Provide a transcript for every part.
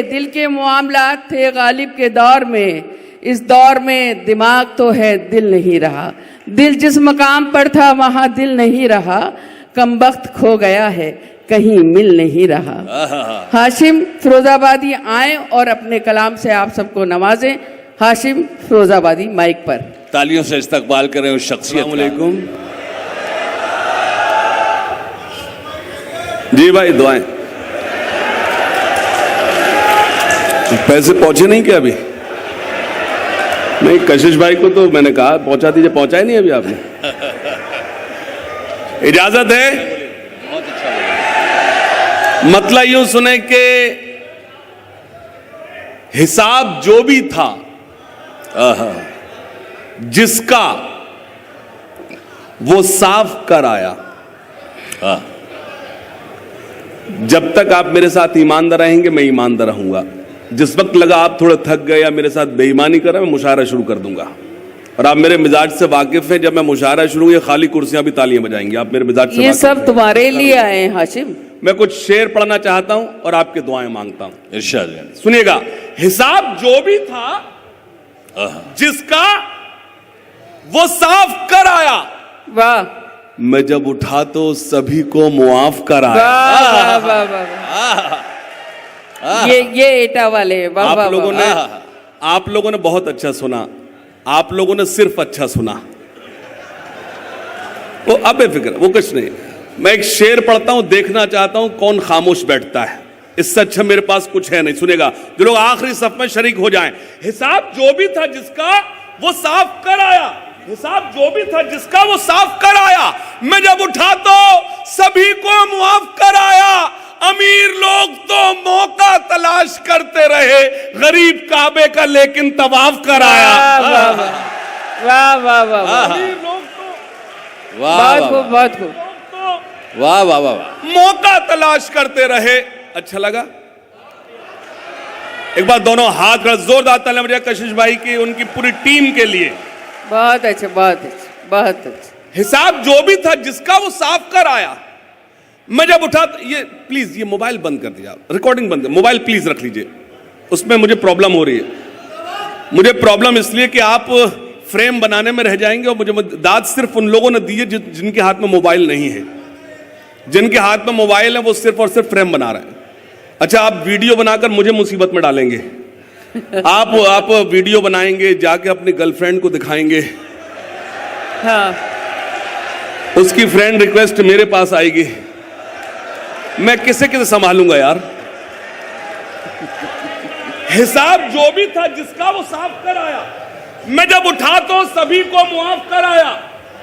दिल के मामलात थे गालिब के दौर में, इस दौर में दिमाग तो है दिल नहीं रहा। दिल जिस मकाम पर था वहाँ दिल नहीं रहा, कमबख्त खो गया है कहीं मिल नहीं रहा। हाशिम फिरोजाबादी आए और अपने कलाम से आप सबको नवाजें। हाशिम फिरोजाबादी माइक पर। तालियों से इस्तकबाल करें उस शख्सियत का। जी भाई दुआएं। पैसे पहुंचे नहीं क्या अभी? नहीं, कशिश भाई को तो मैंने कहा पहुंचा दीजिए, पहुंचा ही नहीं अभी आपने। इजाजत है? मतलब यूं सुने कि हिसाब जो भी था जिसका वो साफ कर आया। जब तक आप मेरे साथ ईमानदार रहेंगे मैं ईमानदार रहूंगा। जिस वक्त लगा आप थोड़ा थक गए या मेरे साथ बेईमानी कर रहे हैं, मैं मुशायरा शुरू कर दूंगा। और आप मेरे मिजाज से वाकिफ हैं, जब मैं मुशायरा शुरू ये खाली कुर्सियां भी तालियां बजाएंगी। आप मेरे मिजाज से ये सब तुम्हारे लिए आए हैं हाशिम। मैं कुछ शेर पढ़ना चाहता हूं और आपके दुआएं मांगता हूं। इरशाद सुनिएगा। हिसाब जो भी था जिसका वो साफ कर आया। वाह। मैं जब उठा तो सभी को मुआफ कर आया। वाह वाह वाह। ये एटा वाले। वाह वाह। आप लोगों ने बहुत अच्छा सुना। आप लोगों ने सिर्फ अच्छा सुना। वो अब बेफिक्र, वो कुछ नहीं। मैं एक शेर पढ़ता हूं, देखना चाहता हूं कौन खामोश बैठता है। इससे अच्छा मेरे पास कुछ है नहीं। सुनेगा जो लोग आखिरी सफ में शरीक हो जाएं। हिसाब जो भी था जिसका वो साफ कर आया। हिसाब जो भी था जिसका वो साफ कर आया। मैं जब उठा तो सभी को मुआफ कर आया। अमीर लोग तो मौका तलाश करते रहे, गरीब काबे का लेकिन तवाफ कर आया। वाह वाह वाह वाह। अमीर लोग तो बहुत खूब बहुत खूब। वाह वाह वाह। मौका तलाश करते रहे। अच्छा लगा? एक बार दोनों हाथ कर जोरदार तालियां बजाएं कशिश भाई की, उनकी पूरी टीम के लिए। बहुत अच्छा बहुत अच्छा बहुत अच्छा। हिसाब जो भी था जिसका वो साफ कर आया। मैं जब उठा ये प्लीज ये मोबाइल बंद कर दिया, रिकॉर्डिंग बंद कर, मोबाइल प्लीज रख लीजिए, उसमें मुझे प्रॉब्लम हो रही है। मुझे प्रॉब्लम इसलिए कि आप फ्रेम बनाने में रह जाएंगे और मुझे दाद सिर्फ उन लोगों ने दी है जिनके हाथ में मोबाइल नहीं है। जिनके हाथ में मोबाइल है वो सिर्फ और सिर्फ फ्रेम बना रहे हैं। अच्छा, आप वीडियो बनाकर मुझे मुसीबत में डालेंगे। आप वीडियो बनाएंगे, जाके अपनी गर्लफ्रेंड को दिखाएंगे। हाँ। उसकी फ्रेंड रिक्वेस्ट मेरे पास आएगी। मैं किसे किसे संभालूंगा यार? हिसाब जो भी था जिसका वो साफ कर आया। मैं जब उठा तो सभी को मुआफ कर आया।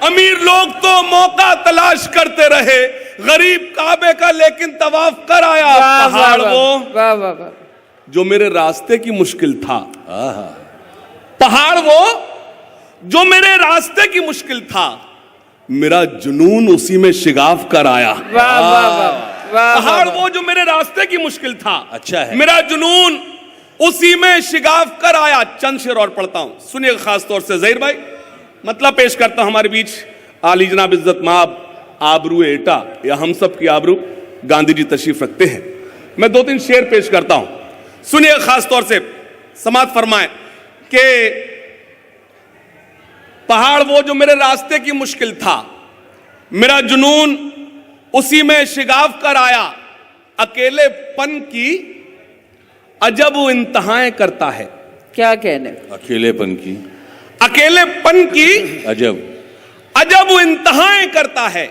अमीर लोग तो मौका तलाश करते रहे, गरीब काबे का लेकिन तवाफ कर आया। पहाड़ वो वाह वाह वाह जो मेरे रास्ते की मुश्किल था। पहाड़ वो जो मेरे रास्ते की मुश्किल था, मेरा जुनून उसी में शिगाफ कर आया। वाह वाह वाह। पहाड़ वो जो मेरे रास्ते की मुश्किल था, अच्छा है, मेरा जुनून उसी में शिगाफ कर आया। चंद शेर और पढ़ता हूं, सुनिए खास तौर से ज़हीर भाई। मतलब पेश करता हूं हमारे बीच आली जनाब इज्जत माब आबरू एटा या हम सब की आबरू गांधी जी तशरीफ रखते हैं। मैं 2-3 शेर पेश करता हूं, सुनिए खास तौर से, समात फरमाएं कि पहाड़ वो जो मेरे रास्ते की मुश्किल था, मेरा जुनून उसी में शिगाफ कर आया। अकेलेपन की अजब इंतहाएं करता है। क्या कहने? अकेलेपन की अजब इंतहाएं करता है।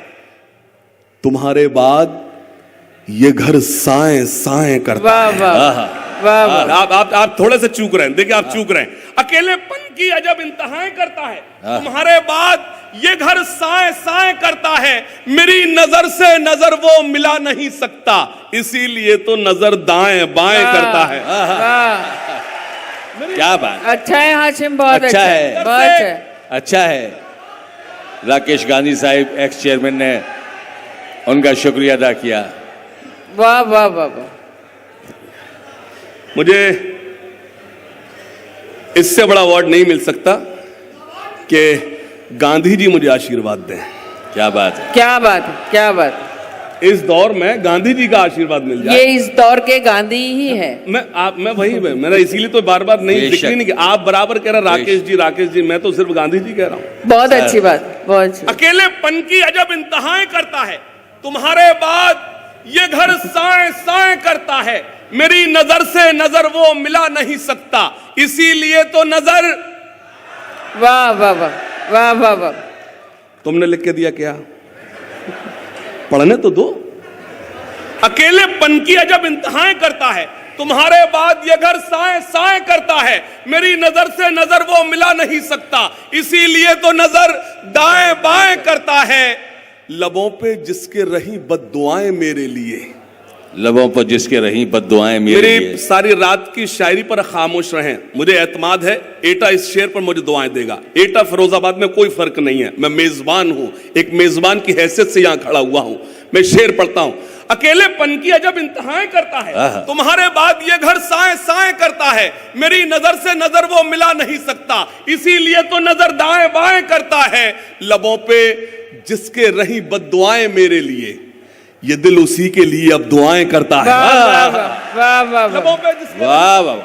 तुम्हारे बाद ये घर साएं साएं करता है। वाह वाह। आप थोड़े से चूक रहे हैं, देखिए आप चूक रहे हैं। अकेलेपन की अजब इंतहाएं करता है। तुम्हारे बाद ये घर साएं साएं करता है। मेरी नजर से नजर वो मिला नहीं सकता, इसीलिए तो नजर दाएं बाएं करता है। क्या बात। अच्छा है हाशिम, बहुत अच्छा है, बहुत अच्छा है। अच्छा है। राकेश गांधी साहिब एक्स चेयरमैन ने उनका शुक्रिया अदा किया। वाह वाह वाह वाह। मुझे इससे बड़ा अवार्ड नहीं मिल सकता कि गांधी जी मुझे आशीर्वाद दें। क्या बात है, क्या बात है, क्या बात है। इस दौर में गांधी जी का आशीर्वाद मिल जाए। ये इस दौर के गांधी ही है। मैं वही मैंने इसीलिए तो बार बार नहीं बेशक। जिक्र नहीं किया। आप बराबर कह रहे राकेश जी, मैं तो सिर्फ गांधी जी कह रहा हूं। बहुत अच्छी बात, बहुत अच्छी। अकेलेपन की अजब इंतहाएं करता है, तुम्हारे बाद ये घर साए साए करता है, मेरी नजर से नजर वो मिला नहीं सकता, इसीलिए तो नजर। वाह वाह वाह वाह वाह वाह। तुमने लिख के दिया क्या? पढ़ने तो दो। अकेलेपन की अजब इंतहाएं करता है, तुम्हारे बाद ये घर साए साए करता है, मेरी नजर से नजर वो मिला नहीं सकता, इसीलिए तो नजर दाएं बाएं करता है, लबों पे जिसके रही बद्दुआएं मेरे लिए। लबों पर जिसके रही बद्दुआएं मेरे मेरी लिए। सारी रात की शायरी पर खामोश रहें, मुझे एतमाद है एटा इस शेर पर मुझे दुआएं देगा। एटा फिरोजाबाद में कोई फर्क नहीं है, मैं मेजबान हूं, एक मेजबान की हैसियत से यहां खड़ा हुआ हूं, मैं शेर पढ़ता हूं। अकेलेपन की अजब इंतहाएं करता है, तुम्हारे बाद ये घर साए साए करता है, मेरी नजर से नजर वो मिला नहीं सकता, इसीलिए तो नजर दाएं बाएं करता है, लबों पे जिसके रही बद्दुआएं मेरे लिए, ये दिल उसी के लिए अब दुआएं करता है। वाह वाह वाह लबों पे जिसके वाह वाह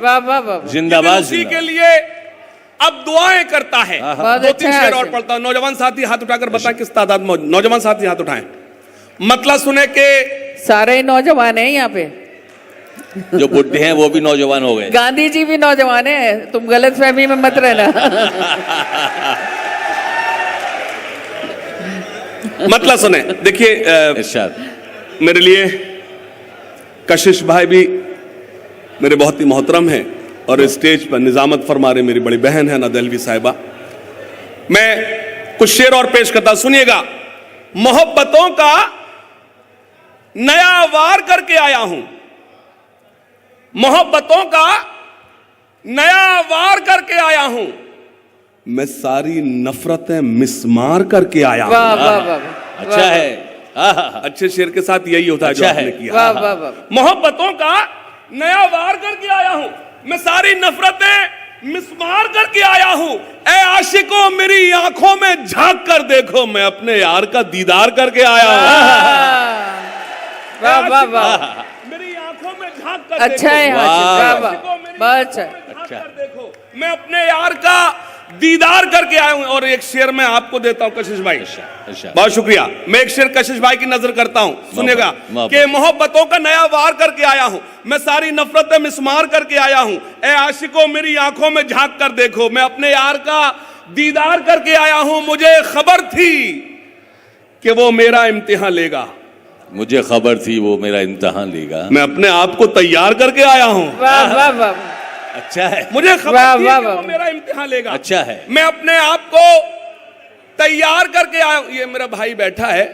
वाह वाह वाह। जिंदाबाद उसी के लिए अब दुआएं करता है। बहुत दो तीन अच्छा शेर है। और पढ़ता हूं। नौजवान साथी हाथ उठाकर बताएं किस तादाद में। नौजवान साथी हाथ उठाएं, मतलब सुने के सारे ही नौजवान हैं यहाँ पे। जो बुढ़े हैं वो भी नौजवान हो गए। गांधी जी भी नौजवान है, तुम गलत फहमी में मत रहना। मतलब सुने, देखिए इरशाद। मेरे लिए कशिश भाई भी मेरे बहुत ही मोहतरम हैं और स्टेज पर निजामत फरमा रहे मेरी बड़ी बहन है नदलवी साहिबा। मैं कुछ शेर और पेश करता, सुनिएगा। मोहब्बतों का नया वार करके आया हूं, मोहब्बतों का नया वार करके आया हूं, मैं सारी नफरतें मिसमार करके आया हूं। वाह वाह वाह। अच्छा है। अच्छे शेर के साथ यही होता है जो अच्छा आपने है। किया। वाह वाह वाह। मोहब्बतों का नया वार करके आया हूं, मैं सारी नफरतें मिसमार करके आया हूं, ए आशिकों मेरी आंखों में झांक कर देखो, मैं अपने यार का दीदार करके आया हूं। वाह वाह वाह। मेरी आंखों में झांक कर अच्छा है देखो, हाशिम, वाह आशिकों वाह, मेरी बहुत आंखों अच्छा। में झांक कर देखो, मैं अपने यार का दीदार करके आया हूं। और एक शेर मैं आपको देता हूं कशिश भाई। बहुत शुक्रिया। मैं एक शेर कशिश भाई की नजर करता हूं, सुनेगा कि मोहब्बतों का नया वार करके आया हूं, मैं सारी नफरतें मिसमार करके आया हूं, ए आशिकों मेरी आंखों में झांक कर देखो, मैं अपने यार का दीदार करके आया हूं, मुझे खबर थी कि वो मेरा इम्तिहान लेगा, मुझे खबर थी वो मेरा इम्तिहान लेगा, मैं अपने आप को तैयार करके आया हूं। वाह वाह वाह। अच्छा है। मुझे खबर वाह, थी वाह, कि वो वाह। मेरा इम्तिहान लेगा, अच्छा है। मैं अपने आप को तैयार करके आया हूं। ये मेरा भाई बैठा है,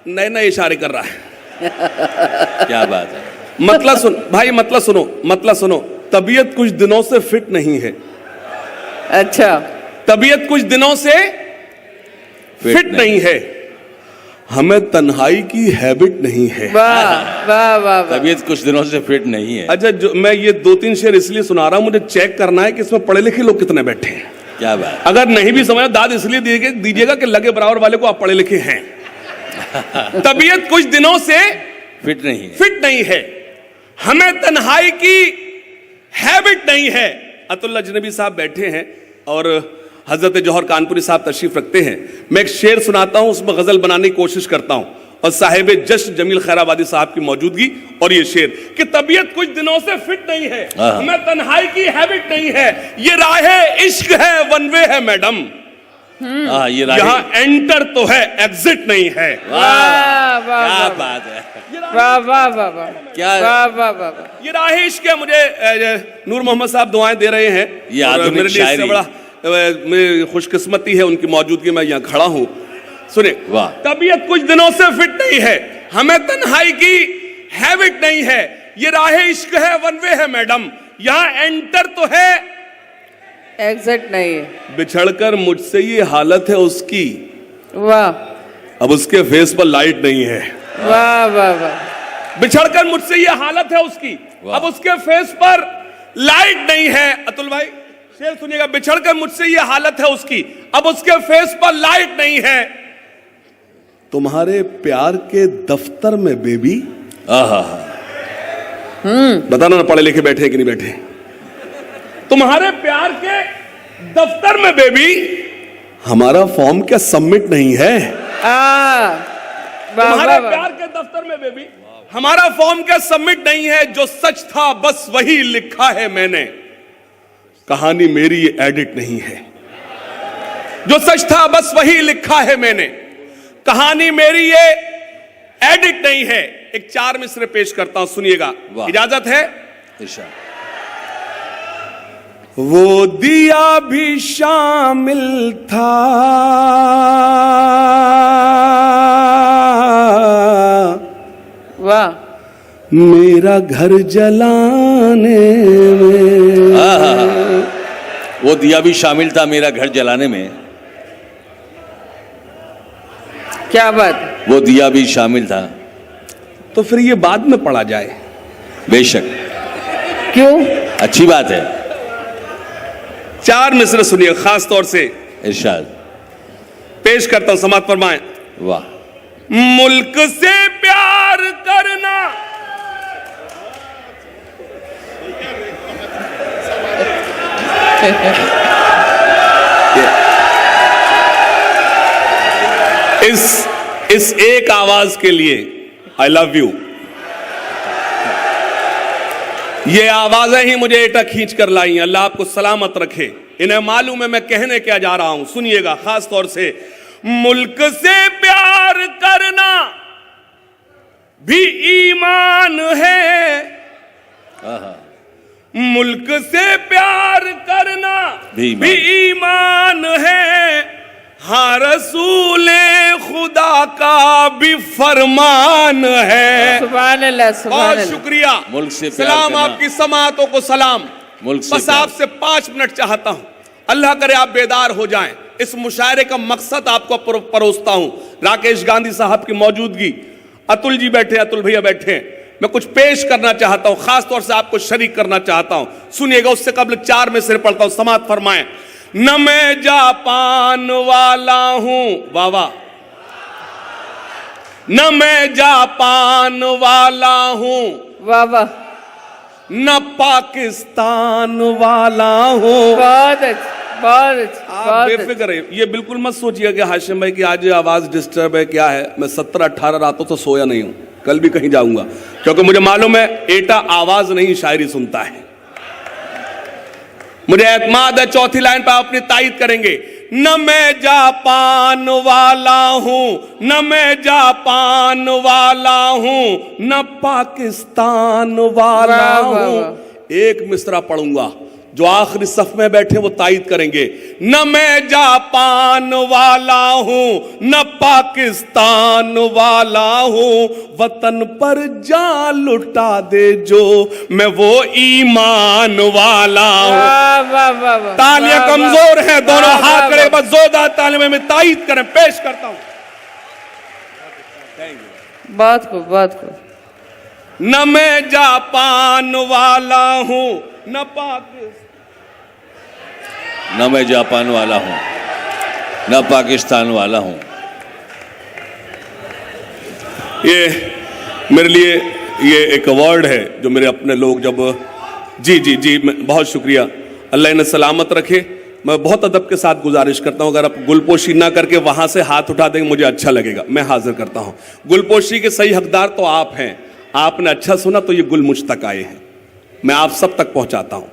नए नए इशारे कर रहा है। क्या बात है। मतलब सुन भाई, मतलब सुनो, मतलब सुनो। तबीयत कुछ दिनों से फिट नहीं है, अच्छा, तबीयत कुछ दिनों से फिट नहीं है, हमें तन्हाई की हैबिट नहीं है। वाह वाह वाह वाह। तबीयत कुछ दिनों से फिट नहीं है। अच्छा, जो मैं ये दो तीन शेर इसलिए सुना रहा हूं, मुझे चेक करना है कि इसमें पढ़े लिखे लोग कितने बैठे हैं। क्या बात। अगर नहीं भी समझ दाद इसलिए दीजिएगा कि लगे बराबर वाले को आप पढ़े लिखे हैं। तबीयत कुछ दिनों से फिट नहीं है, फिट नहीं है, हमें तन्हाई की हैबिट नहीं है। अतुल्ला अजनबी साहब बैठे हैं और हजरत जौहर कानपुरी साहब तशरीफ रखते हैं। मैं एक शेर सुनाता हूं, उसमें गजल बनाने की कोशिश करता हूं, और साहिब जश्न जमील खैराबादी साहब की मौजूदगी। और ये शेर कि तबीयत कुछ दिनों से फिट नहीं है, हमें तन्हाई की हैबिट नहीं है, ये राह इश्क है, वन वे है मैडम, ये यहाँ एंटर तो है, एग्जिट नहीं है। वाह वाह क्या वाह बात है। वाह वाह वाह वाह। क्या वाह वाह वाह। ये राह इश्क है। मुझे नूर मोहम्मद साहब दुआएं दे रहे हैं, ये और आधुनिक मेरे लिए इससे शायरी। बड़ा मेरी खुशकिस्मती है उनकी मौजूदगी में यहाँ खड़ा हूं। सुने, वाह। तबीयत कुछ दिनों से फिट नहीं है, हमें तन्हाई की हैबिट नहीं है, ये राह इश्क है, वन वे है मैडम, यहाँ एंटर तो है, एग्जिट नहीं है। बिछड़कर मुझसे ये हालत है उसकी, वाह अब उसके फेस पर लाइट नहीं है। वाह वाह वाह। बिछड़कर मुझसे ये हालत है उसकी, अब उसके फेस पर लाइट नहीं है। अतुल भाई शेर सुनिएगा। बिछड़कर मुझसे ये हालत है उसकी, अब उसके फेस पर लाइट नहीं है, तुम्हारे प्यार के दफ्तर में बेबी। आहा, बताना ना पढ़े लिखे बैठे हैं कि नहीं बैठे। तुम्हारे प्यार के दफ्तर में बेबी हमारा फॉर्म क्या सबमिट नहीं है? तुम्हारे प्यार के दफ्तर में बेबी हमारा फॉर्म क्या सबमिट नहीं है? जो सच था बस वही लिखा है मैंने, कहानी मेरी ये एडिट नहीं है। जो सच था बस वही लिखा है मैंने, कहानी मेरी ये एडिट नहीं है। एक 4 मिसरे पेश करता हूं, सुनिएगा, इजाजत है? इरशाद। वो दिया भी शामिल था वाह, मेरा घर जलाने में। वो दिया भी शामिल था मेरा घर जलाने में। क्या बात। वो दिया भी शामिल था। तो फिर ये बाद में पढ़ा जाए। बेशक, क्यों? अच्छी बात है। 4 मिसरे सुनिए, खास तौर से इरशाद। पेश करता हूं, समाअत फरमाएं। वाह। मुल्क से प्यार करना, इस एक आवाज के लिए आई लव यू। ये आवाजें ही मुझे एटा खींच कर लाई। अल्लाह आपको सलामत रखे। इन्हें मालूम है मैं कहने क्या जा रहा हूं, सुनिएगा खास तौर से। मुल्क से प्यार करना भी ईमान है, मुल्क से प्यार करना भी ईमान है, हाँ रसूले खुदा का भी फरमान है। सुभान अल्लाह, सुभान बहुत अल्लाह। शुक्रिया। मुल्क से प्यार सलाम करना। आपकी समातों को सलाम। मुल्क से बस प्यार। आपसे 5 मिनट चाहता हूं, अल्लाह करे आप बेदार हो जाएं। इस मुशायरे का मकसद आपको परोसता हूं। राकेश गांधी साहब की मौजूदगी, अतुल जी बैठे, अतुल भैया बैठे हैं। मैं कुछ पेश करना चाहता हूं, खास तौर से आपको शरीक करना चाहता हूं। सुनिएगा, उससे कबल 4 में सिर पढ़ता हूं, समाअत फरमाएं। न मैं जापान वाला हूं, वाह वाह, न मैं जापान वाला हूं, वाह वाह, न पाकिस्तान वाला हूं। बहुत अच्छा, बहुत अच्छा, आप बहुत अच्छा। बेफिक्र है। ये बिल्कुल मत सोचिए कि हाशिम भाई की आज आवाज डिस्टर्ब है, क्या है। मैं 17-18 रातों से सोया नहीं हूं, कल भी कहीं जाऊंगा, क्योंकि मुझे मालूम है एटा आवाज नहीं शायरी सुनता है। मुझे एतमाद है, चौथी लाइन पर अपनी तायीद करेंगे। न मैं जापान वाला हूं, न मैं जापान वाला हूं, न पाकिस्तान वाला वाह, वाह, हूं। वाह। एक मिसरा पढ़ूंगा, जो आखिरी सफ में बैठे वो तायीद करेंगे। न मैं जापान वाला हूं, न पाकिस्तान वाला हूं, वतन पर जान लुटा दे जो, मैं वो ईमान वाला हूं। वाह वाह वाह वाह। तालियां वाह, वाह। कमजोर हैं, दोनों वाह, हाथ वाह, करे, वाह। बस जोरदार तालियों में तायीद करें। पेश करता हूं। बहुत खूब, बहुत खूब। न मैं जापान वाला हूं, न पाकिस्तान, न मैं जापान वाला हूं, न पाकिस्तान वाला हूं। ये मेरे लिए ये एक अवार्ड है जो मेरे अपने लोग जब जी जी जी बहुत शुक्रिया, अल्लाह इन्हें सलामत रखे। मैं बहुत अदब के साथ गुजारिश करता हूं, अगर आप गुलपोशी ना करके वहां से हाथ उठा देंगे मुझे अच्छा लगेगा। मैं हाजिर करता हूं। गुलपोशी के सही हकदार तो आप हैं। आपने अच्छा सुना तो ये गुल मुझ तक आए हैं, मैं आप सब तक पहुंचाता हूं।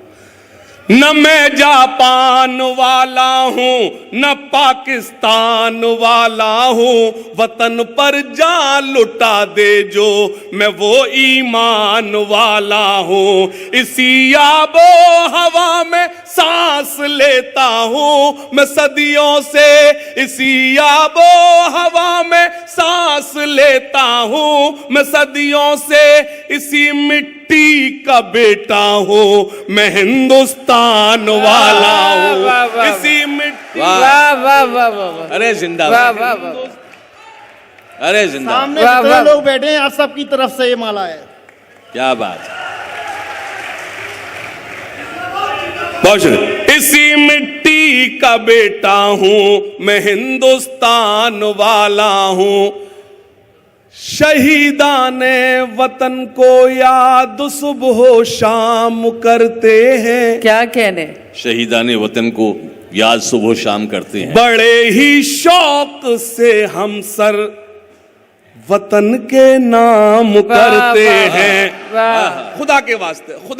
न मैं जापान वाला हूं, न पाकिस्तान वाला हूं, वतन पर जान लुटा दे जो, मैं वो ईमान वाला हूं। इसी आबो हवा में सांस लेता हूं मैं सदियों से, इसी आबो हवा में सांस लेता हूं मैं सदियों से, इसी मिट्टी का बेटा हूं मैं हिंदुस्तान वाला हूं, वाह, वाह, इसी मिट्टी। वाह वाह वाह वाह वाह। अरे वाह जिंदाबाद, वाह वाह। अरे जिंदाबाद, सामने वाह, जितने वाह। लोग बैठे हैं आप सबकी तरफ से ये माला है। क्या बात। बहुत शुक्रिया। इसी मिट्टी का बेटा हूं मैं हिंदुस्तान वाला हूं, शहीदाने वतन को याद सुबह शाम करते हैं। क्या कहने, शहीदाने वतन को याद सुबह शाम करते हैं। बड़े ही शौक से हम सर वतन के नाम करते हैं। खुदा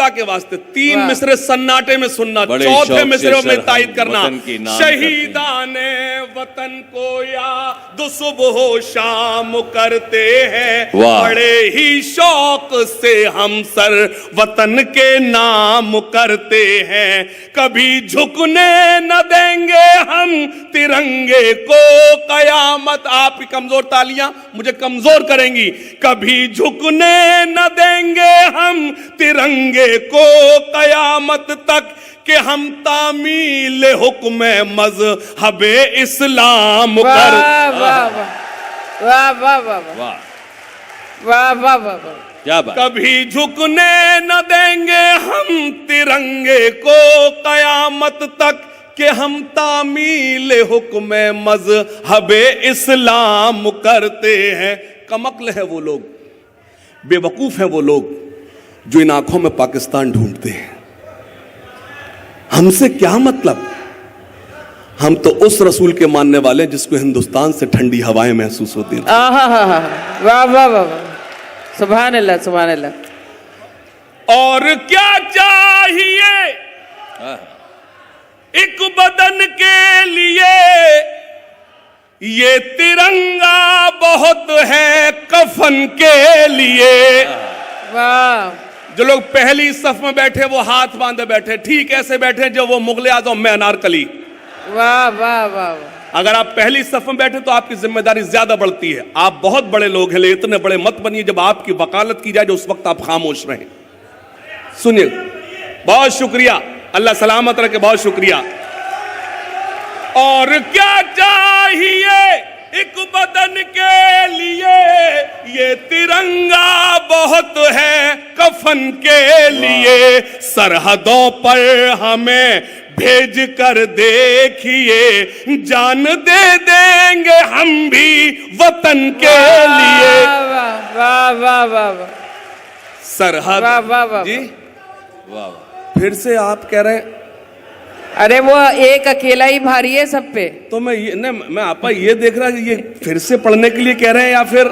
के वास्ते 3 मिसरे सन्नाटे में सुनना, बड़े चौथे शौक मिसरे से में सर तायद हम करना। वतन के नाम शहीदाने वतन को याद सुबह शाम करते हैं। वाह। बड़े ही शौक से हम सर वतन के नाम करते हैं। कभी झुकने न देंगे हम तिरंगे को कयामत। आपकी कमजोर तालियां मुझे कमजोर करेंगी। कभी झुकने न देंगे हम तिरंगे को कयामत तक कि हम तामील हुक्म मज़हबे इस्लाम कर। वाह वाह वाह वाह वाह वाह, वाह वाह वाह वाह। क्या बात। कभी झुकने न देंगे हम तिरंगे को कयामत तक कि हम तामील हुक्म मज़हबे इस्लाम करते हैं। कमक्ल है वो लोग, बेवकूफ हैं वो लोग जो इन आंखों में पाकिस्तान ढूंढते हैं। हमसे क्या मतलब? हम तो उस रसूल के मानने वाले जिसको हिंदुस्तान से ठंडी हवाएं महसूस होती हैं। आहा हा हा, वाह वाह वाह वाह, सुभान अल्लाह सुभान अल्लाह। और क्या चाहिए एक बदन के लिए, ये तिरंगा बहुत है कफन के लिए। वाह। जो लोग पहली सफ में बैठे वो हाथ बांधे बैठे, ठीक ऐसे बैठे जब वो मुगले आजम में अनारकली। वाह वाह वाह। अगर आप पहली सफ में बैठे तो आपकी जिम्मेदारी ज्यादा बढ़ती है। आप बहुत बड़े लोग हैं, लेकिन इतने बड़े मत बनिए जब आपकी वकालत की जाए जो उस वक्त आप खामोश रहें। सुनिए, बहुत शुक्रिया, अल्लाह सलामत रखे, बहुत शुक्रिया। और क्या चाहिए एक बदन के लिए, ये तिरंगा बहुत है कफन के लिए। सरहदों पर हमें भेज कर देखिए, जान दे देंगे हम भी वतन के लिए। वाह वाह वाह वाह वाह। सरहद वाह वाह वाह। जी, वाह, फिर से आप कह रहे हैं अरे वो एक अकेला ही भारी है सब पे। तो मैं आपा ये देख रहा ये फिर से पढ़ने के लिए कह रहे हैं या फिर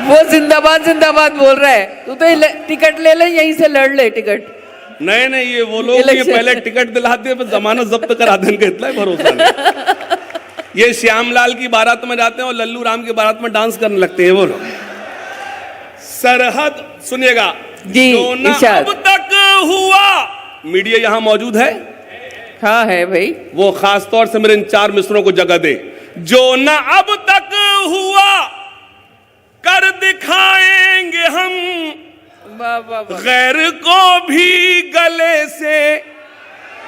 वो जिंदाबाद जिंदाबाद बोल रहा है। तू तो टिकट ले ले, यहीं से लड़ ले टिकट। नहीं ये वो लोग ये पहले टिकट दिलाते हैं जमानत जब्त करा देने का इतना ही भरोसा नहीं। ये श्यामलाल की बारात में जाते हैं और लल्लू राम की बारात में डांस करने लगते हैं वो लोग। सरहद सुनिएगा जी, जो ना इरशाद। अब तक हुआ, मीडिया यहां मौजूद है, हाँ है भाई, वो खास तौर से मेरे इन 4 मिसरों को जगह दे। जो ना अब तक हुआ कर दिखाएंगे हम, वाह वाह वाह गैर को भी गले से।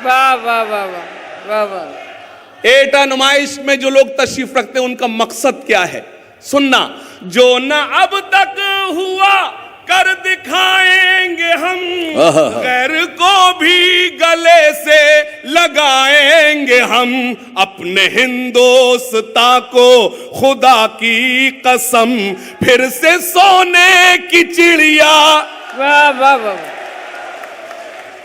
वाह वाह वाह वाह वाह वाह। एटा नुमाइश में जो लोग तशरीफ रखते हैं उनका मकसद क्या है सुनना। जो ना अब तक हुआ कर दिखाएंगे हम, गैर को भी गले से लगाएंगे हम। अपने हिंदुस्तां को खुदा की कसम, फिर से सोने की चिड़िया। वाह वाह वाह।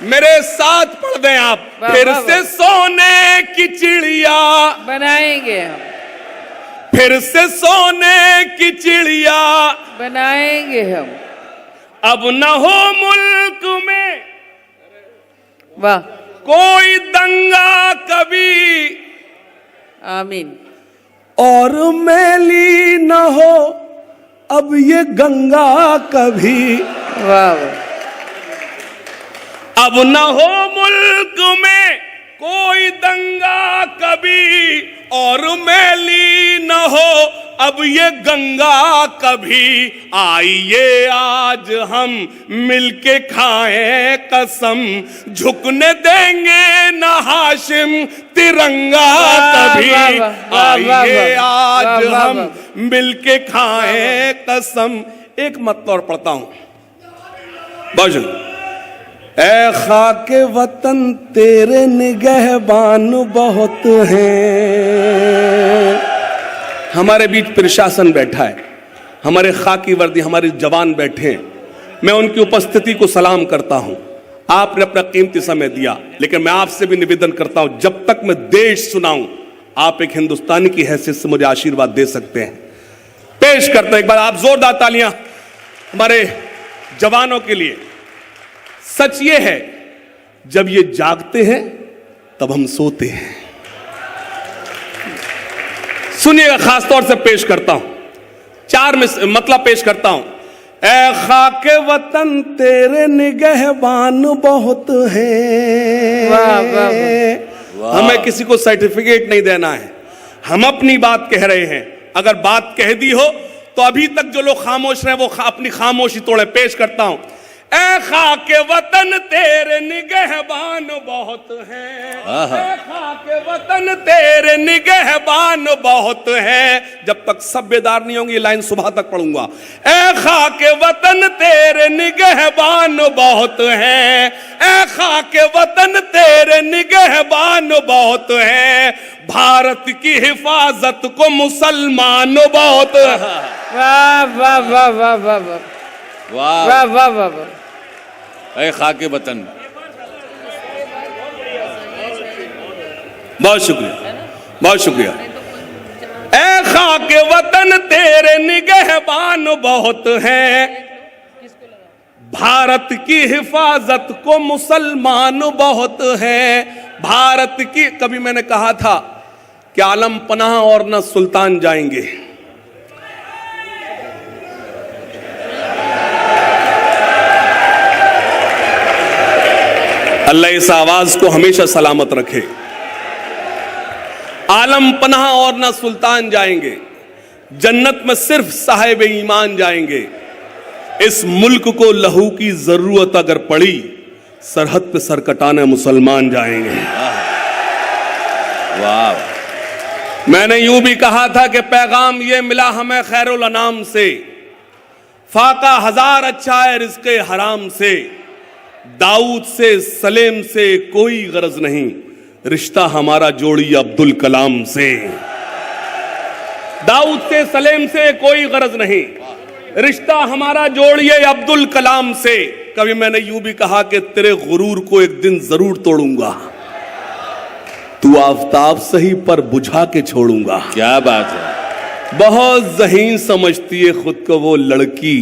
मेरे साथ पढ़ दें आप, वाह, फिर वाह, से वाह। सोने की चिड़िया बनाएंगे हम, फिर से सोने की चिड़िया। बनाएंगे हम। अब न हो मुल्क में वाह, कोई दंगा कभी, आमीन। और मैली न हो अब ये गंगा कभी। वाह वाह। अब न हो मुल्क में कोई दंगा कभी, और मैली न हो अब ये गंगा कभी। आइए आज हम मिलके खाएं कसम, झुकने देंगे न हाशिम तिरंगा कभी। आइए आज हम मिलके खाएं कसम। एक मत और पढ़ता हूं, बहुत ए खाके वतन तेरे निगहबान बहुत हैं, हमारे बीच प्रशासन बैठा है, हमारे खाकी वर्दी हमारे जवान बैठे हैं, मैं उनकी उपस्थिति को सलाम करता हूं। आपने अपना कीमती समय दिया, लेकिन मैं आपसे भी निवेदन करता हूं, जब तक मैं देश सुनाऊं, आप एक हिंदुस्तानी की हैसियत से मुझे आशीर्वाद दे सकते हैं। पेश करते हैं एक बार आप जोरदार तालियां हमारे जवानों के लिए। सच ये है, जब ये जागते हैं तब हम सोते हैं। सुनिएगा, खास तौर से पेश करता हूं, चार मतलब पेश करता हूं। ए खाके वतन तेरे निगहबान बहुत हैं। वाह वाह वाह। हमें किसी को सर्टिफिकेट नहीं देना है, हम अपनी बात कह रहे हैं। अगर बात कह दी हो तो अभी तक जो लोग खामोश रहे वो अपनी खामोशी तोड़े। पेश करता हूं। ए खाके वतन तेरे निगहबान बहुत हैं, ए खाके वतन तेरे निगहबान बहुत हैं। जब तक सब बेदार नहीं होंगे ये लाइन सुबह तक पढ़ूंगा। ए खाके वतन तेरे निगहबान बहुत हैं, ए खाके वतन तेरे निगहबान बहुत हैं। भारत की हिफाजत को मुसलमान बहुत। वाह वाह वाह वाह वाह वाह वाह वाह वाह वाह वाह। ऐ खाके वतन। बहुत शुक्रिया, बहुत शुक्रिया। ए खाके वतन तेरे निगहबान बहुत हैं, भारत की हिफाजत को मुसलमान बहुत हैं। भारत की, कभी मैंने कहा था कि आलम पनाह और न सुल्तान जाएंगे। अल्लाह इस आवाज को हमेशा सलामत रखे। आलम पनाह और ना सुल्तान जाएंगे, जन्नत में सिर्फ साहिब ईमान जाएंगे। इस मुल्क को लहू की जरूरत अगर पड़ी, सरहद पे सर कटाने मुसलमान जाएंगे। वाह। मैंने यूं भी कहा था कि पैगाम ये मिला हमें खैरुल अनाम से, फाका हजार अच्छा है रिज़्क़े हराम से। दाऊद से सलेम से कोई गरज नहीं, रिश्ता हमारा जोड़ी अब्दुल कलाम से। दाऊद से सलेम से कोई गरज नहीं, रिश्ता हमारा जोड़िए अब्दुल कलाम से। कभी मैंने यूं भी कहा कि तेरे गुरूर को एक दिन जरूर तोड़ूंगा, तू आफताब सही पर बुझा के छोड़ूंगा। क्या बात है। बहुत ज़हीन समझती है खुद को वो लड़की,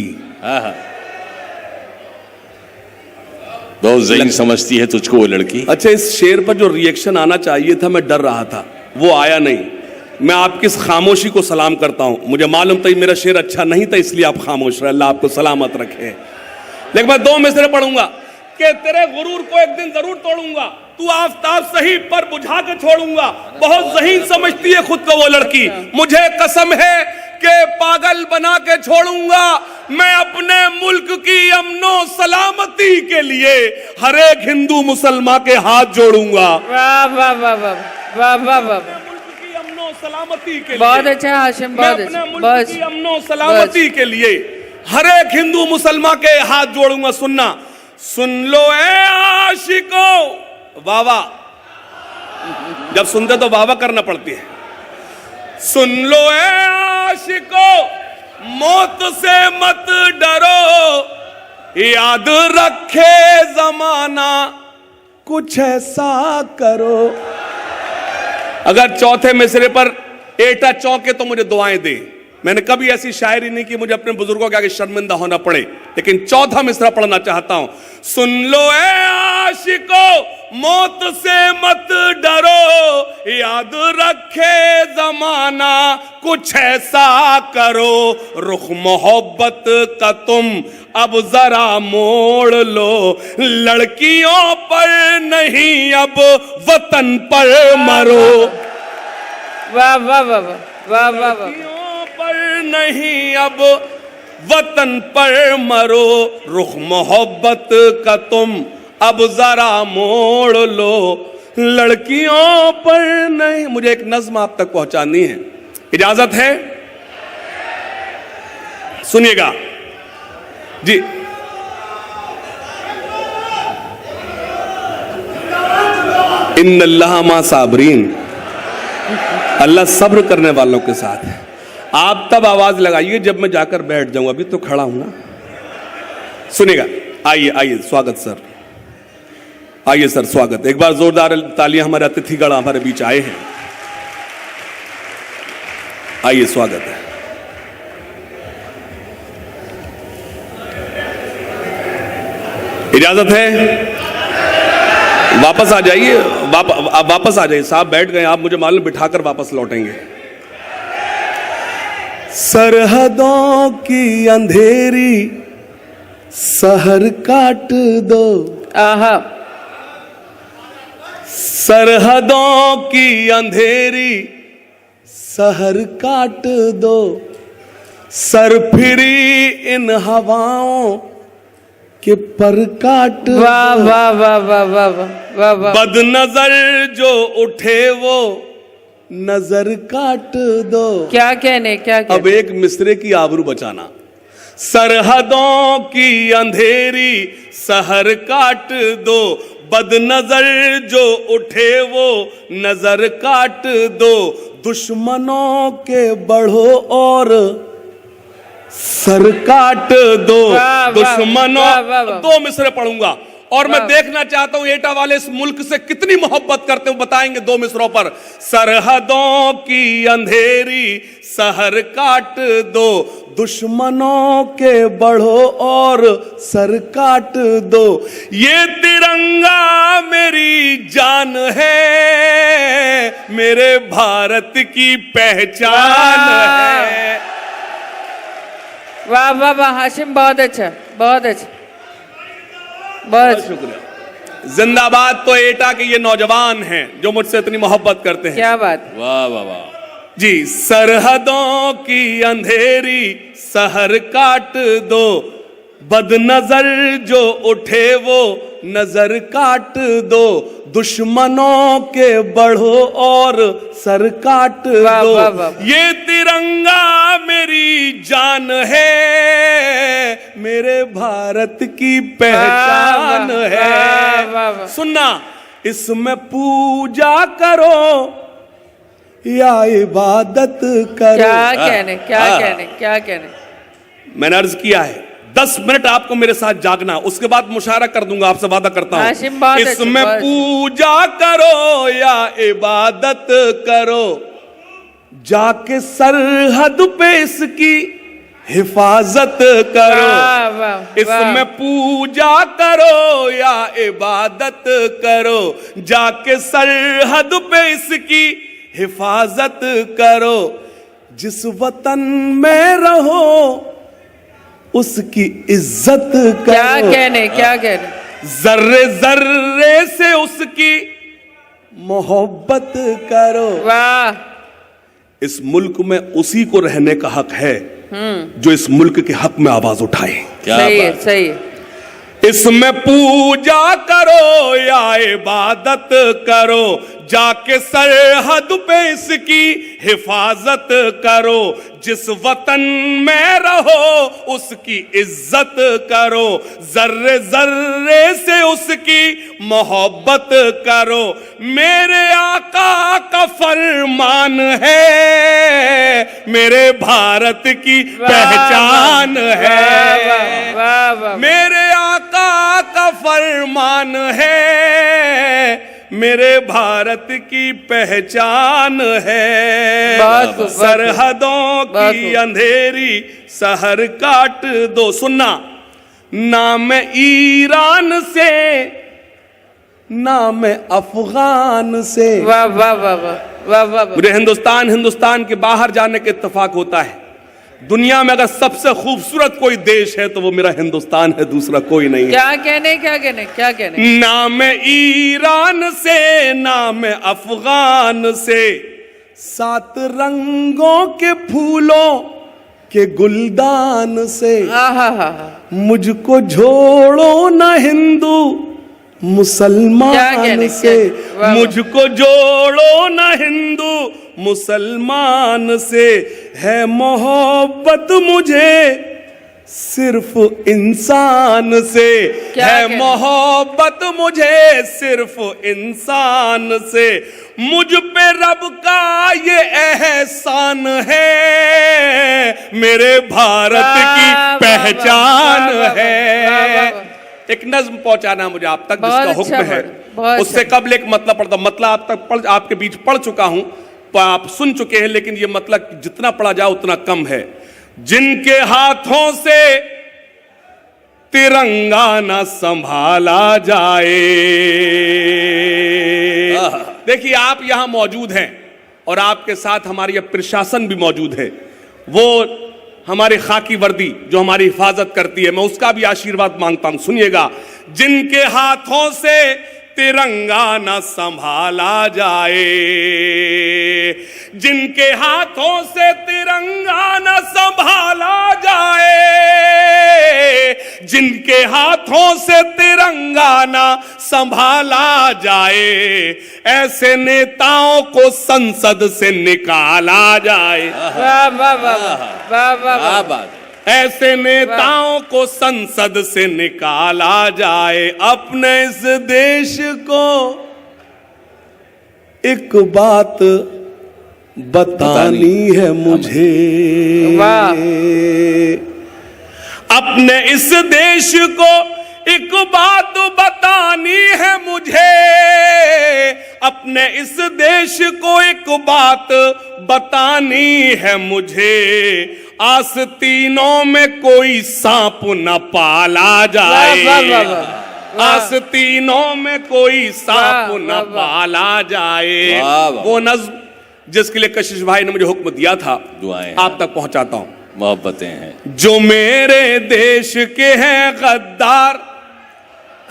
बहुत ज़हीन समझती है तुझको वो लड़की। अच्छा, इस शेर पर जो रिएक्शन आना चाहिए था, मैं डर रहा था, वो आया नहीं। मैं आपकी इस खामोशी को सलाम करता हूं। मुझे मालूम था मेरा शेर अच्छा नहीं था, इसलिए आप खामोश रहे। अल्लाह आपको सलामत रखे। लेकिन मैं दो मिसरे पढ़ूंगा कि तेरे गुरूर को एक दिन जरूर तोड़ूंगा, तू आफताब सही पर बुझा के छोड़ूंगा। बहुत ज़हीन समझती है खुद को वो लड़की, मुझे कसम है कि पागल बना के छोड़ूंगा। मैं अपने मुल्क की अमनो सलामती के लिए हर एक हिंदू मुसलमान के हाथ जोड़ूंगा। वाह वाह वाह वाह वाह वाह वाह। मुल्क की अमनो सलामती के लिए, बहुत अच्छा हाशिम, बहुत मैं अपने अच्छा। मुल्क बस की अमनो सलामती के लिए हर एक हिंदू मुसलमान के हाथ जोड़ूंगा। सुनना, सुन लो ए आशिको, वाह वाह। जब सुनते तो वाह वाह करना पड़ती है। सुन लो ए आशिको, मौत से मत डरो, याद रखे जमाना कुछ ऐसा करो। अगर चौथे मिसरे पर एटा चौके तो मुझे दुआएं दे। मैंने कभी ऐसी शायरी नहीं की मुझे अपने बुजुर्गों के आगे शर्मिंदा होना पड़े, लेकिन चौथा मिसरा पढ़ना चाहता हूं। सुन लो ए आशिको, मौत से मत डरो, याद रखे जमाना कुछ ऐसा करो। रुख मोहब्बत का तुम अब जरा मोड़ लो, लड़कियों पर नहीं अब वतन पर मरो। वाह वाह वाह वाह वाह वाह। पर नहीं अब वतन पर मरो, रुख मोहब्बत का तुम अब जरा मोड़ लो, लड़कियों पर नहीं। मुझे एक नज्म आप तक पहुंचानी है, इजाजत है? सुनिएगा जी। इन्नल्लाह मा साबरीन, अल्लाह सब्र करने वालों के साथ है। आप तब आवाज लगाइए जब मैं जाकर बैठ जाऊं, अभी तो खड़ा हूं ना। सुनिएगा, आइए आइए, स्वागत सर, आइए सर, स्वागत। एक बार जोरदार तालियां हमारे अतिथिगण हमारे बीच आए हैं। आइए, स्वागत है। इजाजत है, वापस आ जाइए, आप वापस आ जाइए। साहब बैठ गए, आप मुझे मालूम बिठाकर वापस लौटेंगे। सरहदों की अंधेरी शहर काट दो, आहा, सरहदों की अंधेरी शहर काट दो, सरफिरी इन हवाओं के पर काट दो। वाह वाह वाह वाह वाह वाह वाह। बदनजर जो उठे वो नजर काट दो। क्या कहने, क्या कहने। अब एक मिसरे की आबरू बचाना। सरहदों की अंधेरी शहर काट दो, बदनजर जो उठे वो नजर काट दो, दुश्मनों के बढ़ो और सर काट दो, दुश्मनों। दो मिसरे पढ़ूंगा और मैं देखना चाहता हूं एटा वाले इस मुल्क से कितनी मोहब्बत करते हो, बताएंगे दो मिसरों पर। सरहदों की अंधेरी शहर काट दो, दुश्मनों के बढ़ो और सर काट दो, ये तिरंगा मेरी जान है, मेरे भारत की पहचान है। वाह वाह वाह हाशिम, बहुत अच्छा, बहुत अच्छा, बहुत शुक्रिया। जिंदाबाद तो एटा के ये नौजवान हैं जो मुझसे इतनी मोहब्बत करते हैं। क्या बात। वाह वाह वाह जी। सरहदों की अंधेरी शहर काट दो, बदनजर जो उठे वो नजर काट दो, दुश्मनों के बढ़ो और सर काट दो, ये तिरंगा मेरी जान है, मेरे भारत की पहचान है। सुनना, इसमें पूजा करो या इबादत करो। क्या कहने, क्या कहने, क्या कहने। मैंने अर्ज किया है 10 मिनट आपको मेरे साथ जागना, उसके बाद मुशायरा कर दूंगा, आपसे वादा करता हूं। इसमें पूजा करो या इबादत करो, जाके सरहद पे इसकी हिफाजत करो। इसमें पूजा करो या इबादत करो, जाके सरहद पे इसकी हिफाजत करो, जिस वतन में रहो उसकी इज्जत करो। क्या कहने, क्या कहने। जर्रे जर्रे से उसकी मोहब्बत करो। वाह। इस मुल्क में उसी को रहने का हक है जो इस मुल्क के हक में आवाज उठाए। क्या सही है, बात। सही है। इसमें पूजा करो या इबादत करो, जाके सरहद पे इसकी हिफाजत करो, जिस वतन में रहो उसकी इज्जत करो, जर्रे जर्रे से उसकी मोहब्बत करो, मेरे आका का फरमान है, मेरे भारत की पहचान है। मेरे आका का फरमान है, मेरे भारत की पहचान है। सरहदों की अंधेरी शहर काट दो। सुनना, ना मैं ईरान से ना मैं अफगान से। वाह वाह वाह वाह वाह। मुझे हिंदुस्तान के बाहर जाने के इत्तेफाक होता है। दुनिया में अगर सबसे खूबसूरत कोई देश है तो वो मेरा हिंदुस्तान है, दूसरा कोई नहीं है। क्या कहने, क्या कहने, क्या कहने। ना मैं ईरान से ना मैं अफगान से, 7 रंगों के फूलों के गुलदान से, मुझको जोड़ो ना हिंदू मुसलमान से, मुझको जोड़ो ना हिंदू मुसलमान से, है मोहब्बत मुझे सिर्फ इंसान से क्या है कहने? मोहब्बत मुझे सिर्फ इंसान से, मुझ पे रब का ये एहसान है, मेरे भारत की वाह, पहचान वाह, वाह, वाह, है। वाह, वाह। एक नज्म पहुंचाना मुझे आप तक बहुत जिसका अच्छा हुक्म है, बहुत उससे अच्छा। कबल एक मतलब पढ़ता, मतलब आप तक पढ़, आपके बीच पढ़ चुका हूं, आप सुन चुके हैं, लेकिन ये मतलब जितना पढ़ा जाए उतना कम है। जिनके हाथों से तिरंगा न संभाला जाए। देखिए आप यहां मौजूद हैं और आपके साथ हमारी अब प्रशासन भी मौजूद है, वो हमारी खाकी वर्दी जो हमारी हिफाजत करती है, मैं उसका भी आशीर्वाद मांगता हूं। सुनिएगा, जिनके हाथों से तिरंगा न संभाला जाए, जिनके हाथों से तिरंगा न संभाला जाए, जिनके हाथों से तिरंगा न संभाला जाए, ऐसे नेताओं को संसद से निकाला जाए। वाह वाह वाह वाह वाह क्या वाह। बात है। ऐसे नेताओं को संसद से निकाला जाए। अपने इस देश को एक बात बतानी है मुझे, वाह। अपने इस देश को एक बात बतानी है मुझे, अपने इस देश को एक बात बतानी है मुझे, आस्तीनों में कोई सांप न पाला जाए, वाह, वाह, वाह, वाह। आस्तीनों में कोई सांप वाह, न वाह, वाह। पाला जाए। वाह, वाह। वो नज्म जिसके लिए कशिश भाई ने मुझे हुक्म दिया था, दुआएं हैं। आप तक पहुंचाता हूं। मोहब्बतें हैं। जो मेरे देश के हैं गद्दार,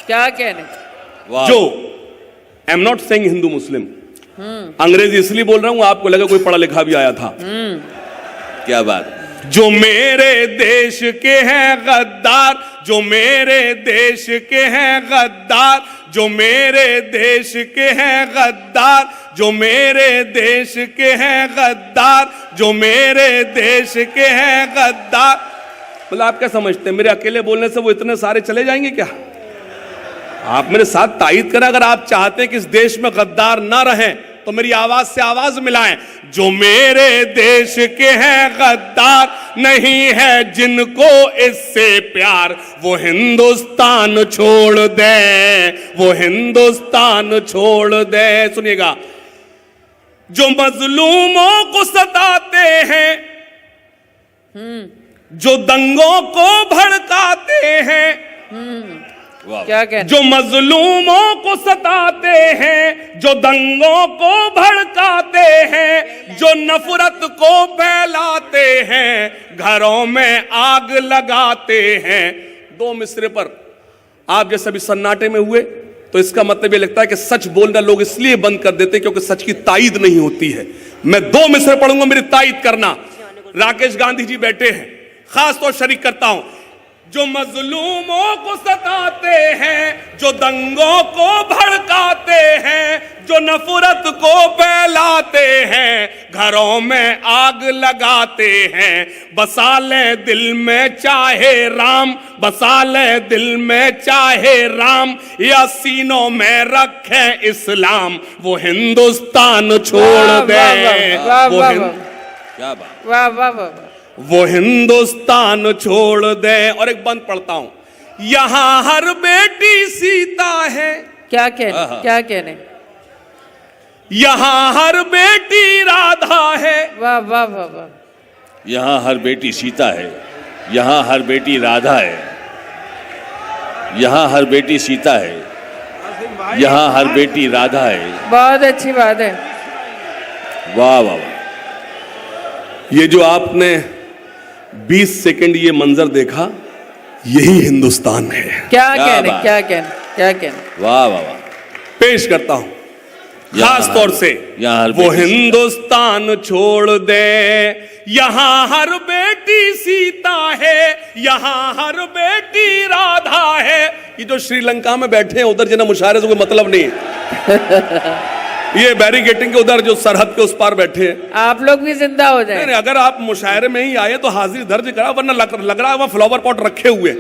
क्या कहने? वाह। जो I am not saying Hindu Muslim, अंग्रेजी इसलिए बोल रहा हूं आपको लगा कोई पढ़ा लिखा भी आया था। क्या बात। जो मेरे देश के हैं गद्दार, जो मेरे देश के हैं गद्दार, जो मेरे देश के हैं गद्दार, जो मेरे देश के हैं गद्दार, जो मेरे देश के हैं गद्दार। मतलब आप क्या समझते हैं मेरे अकेले बोलने से वो इतने सारे चले जाएंगे क्या? आप मेरे साथ तायीद करें, अगर आप चाहते हैं कि इस देश में गद्दार ना रहें तो मेरी आवाज से आवाज मिलाएं। जो मेरे देश के हैं गद्दार, नहीं है जिनको इससे प्यार, वो हिंदुस्तान छोड़ दे, वो हिंदुस्तान छोड़ दे। सुनिएगा, जो मजलूमों को सताते हैं, जो दंगों को भड़काते हैं, वाह। क्या कहने? जो मजलूमों को सताते हैं, जो दंगों को भड़काते हैं, जो नफरत को फैलाते हैं, घरों में आग लगाते हैं। दो मिसरे पर आप जैसे अभी सन्नाटे में हुए तो इसका मतलब ये लगता है कि सच बोलना लोग इसलिए बंद कर देते हैं क्योंकि सच की तायीद नहीं होती है। मैं दो मिसरे पढ़ूंगा, मेरी तायीद करना। राकेश गांधी जी बैठे हैं, खास तौर शरीक करता हूं। जो मजलूमों को सताते हैं, जो दंगों को भड़काते हैं, जो नफरत को फैलाते हैं, घरों में आग लगाते हैं, बसा ले दिल में चाहे राम, बसा ले दिल में चाहे राम, या सीनों में रखे इस्लाम, वो हिंदुस्तान छोड़ दे। वाह वो वाह हिंद- वाह क्या बात। वाह वाह वाह। वो हिंदुस्तान छोड़ दे। और एक बंद पढ़ता हूं, यहां हर बेटी सीता है, क्या कहने? क्या कहने? यहां हर बेटी राधा है, वाह वाह वाह वाह। यहाँ हर बेटी सीता है, यहाँ हर बेटी राधा है, यहाँ हर बेटी सीता है, यहाँ हर बेटी राधा है। बहुत अच्छी बात है। वाह वाह वाह। ये जो आपने 20 सेकंड ये मंजर देखा, यही हिंदुस्तान है। क्या क्या कहने? बात। क्या कहने? क्या कहने? वाह वाह वाह। पेश करता हूं खास तौर से, यहाँ हर वो बेटी सीता। हिंदुस्तान छोड़ दे, यहां हर बेटी सीता है, यहां हर बेटी राधा है। ये जो श्रीलंका में बैठे हैं उधर जना मुशायरे से कोई मतलब नहीं है। ये बैरिकेटिंग के उधर जो सरहद के उस पार बैठे हैं। आप लोग भी जिंदा हो जाए। नहीं, अगर आप मुशायरे में ही आए तो हाजिरी दर्ज करा, वरना लग रहा है वहां फ्लावर पॉट रखे हुए।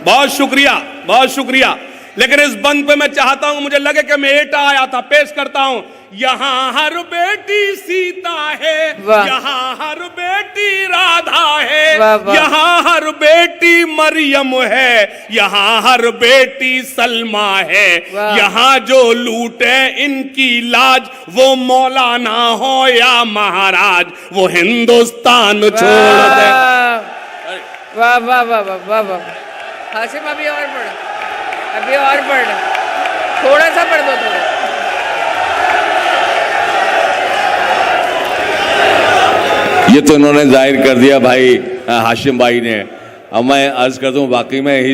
बहुत शुक्रिया, बहुत शुक्रिया। लेकिन इस बंद पे मैं चाहता हूं, मुझे लगे कि मैं एटा आया था, पेश करता हूं। यहाँ हर बेटी सीता है, यहाँ हर बेटी राधा है, यहाँ हर बेटी मरियम है, यहाँ हर बेटी सलमा है। यहाँ जो लूटे इनकी लाज, वो मौलाना हो या महाराज, वो हिंदुस्तान छोड़ दे। वाह वाह वाह वाह वाह वाह। हाशिम अभी और पढ़, अभी और पढ़, थोड़ा सा पढ़ दो, थोड़ा। ये तो इन्होंने जाहिर कर दिया भाई हाशिम भाई ने। अब मैं अर्ज करता हूँ, वाकई में he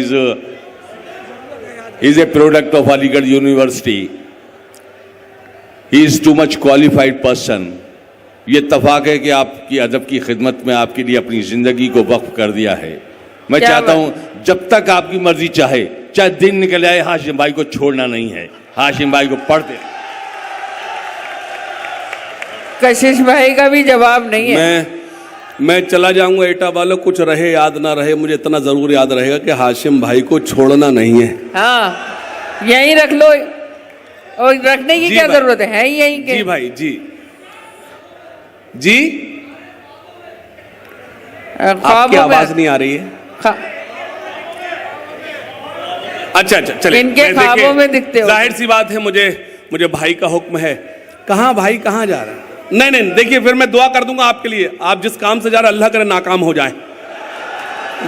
is a product of Aligarh university. He is too much qualified person. ये इत्तफाक है कि आपकी अदब की खिदमत में आपके लिए अपनी जिंदगी को वक्फ कर दिया है। मैं चाहता हूं जब तक आपकी मर्जी चाहे, चाहे दिन निकल आए, हाशिम भाई को छोड़ना नहीं है। हाशिम भाई को पढ़ते। कशिश भाई का भी जवाब नहीं है। मैं चला जाऊंगा एटा वालों, कुछ रहे याद ना रहे, मुझे इतना जरूर याद रहेगा कि हाशिम भाई को छोड़ना नहीं है। हाँ, यहीं रख लो, और रखने की क्या जरूरत है यहीं के। जी भाई, जी जी। आपकी आवाज नहीं आ रही है। अच्छा, चलिए। इनके ख्वाबों में दिखते हो। जाहिर सी बात है, मुझे भाई का हुक्म है। कहाँ भाई, कहाँ जा रहा है? नहीं, देखिए, फिर मैं दुआ कर दूंगा आपके लिए। आप जिस काम से जा रहे, अल्लाह करे नाकाम हो जाए।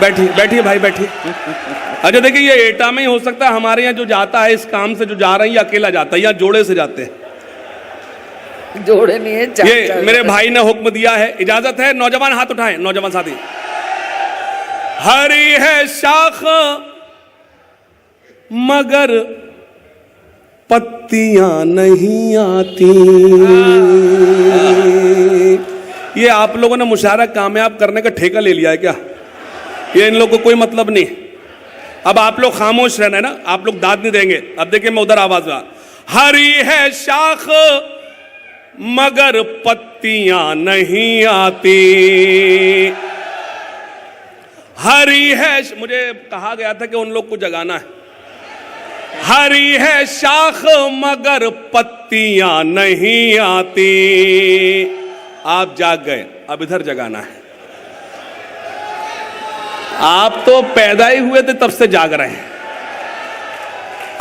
बैठिए भाई, बैठिए। अच्छा, देखिए, ये एटा में ही हो सकता है। हमारे यहाँ जो जाता है इस काम से, जो जा रहे हैं, ये अकेला जाता है, यहाँ जोड़े से जाते हैं। जोड़े नहीं है, ये मेरे भाई ने हुक्म दिया है। इजाजत है? नौजवान हाथ उठाएं, नौजवान साथी। हरी है शाख मगर पत्तियां नहीं आती। ये आप लोगों ने मुशायरा कामयाब करने का ठेका ले लिया है क्या? ये इन लोगों को कोई मतलब नहीं। अब आप लोग खामोश रहना है ना, आप लोग दाद नहीं देंगे। अब देखिए, मैं उधर आवाज आ। हरी है शाख मगर पत्तियां नहीं आती। हरी है, मुझे कहा गया था कि उन लोग को जगाना है। हरी है शाख मगर पत्तियां नहीं आती। आप जाग गए, अब इधर जगाना है। आप तो पैदा ही हुए थे तब से जाग रहे हैं।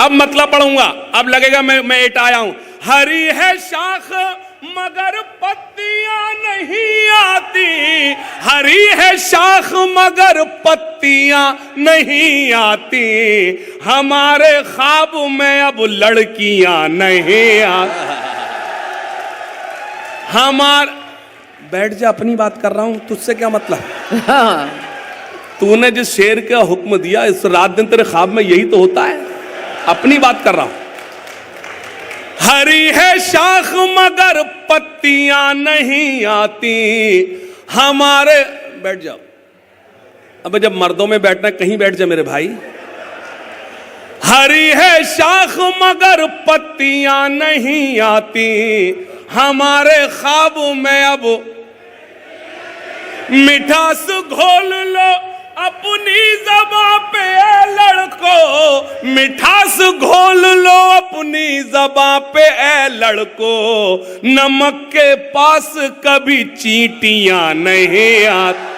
अब मतलब पढ़ूंगा, अब लगेगा मैं एटा आया हूं। हरी है शाख मगर पत्तियां नहीं आती। हरी है शाख मगर पत्तियां नहीं आती। हमारे ख्वाब में अब लड़कियां नहीं आती। बैठ जा, अपनी बात कर रहा हूं, तुझसे क्या मतलब? हाँ। तूने जिस शेर का हुक्म दिया, इस रात दिन तेरे ख्वाब में यही तो होता है। अपनी बात कर रहा हूं। हरी है शाख मगर पत्तियां नहीं आती। हमारे, बैठ जाओ। अब जब मर्दों में बैठना, कहीं बैठ जा मेरे भाई। हरी है शाख मगर पत्तियां नहीं आती। हमारे ख्वाब में अब मिठास घोल लो अपनी ज़बां पे ए लड़को। मिठास घोल लो अपनी ज़बां पे ए लड़को। नमक के पास कभी चींटियां नहीं आती।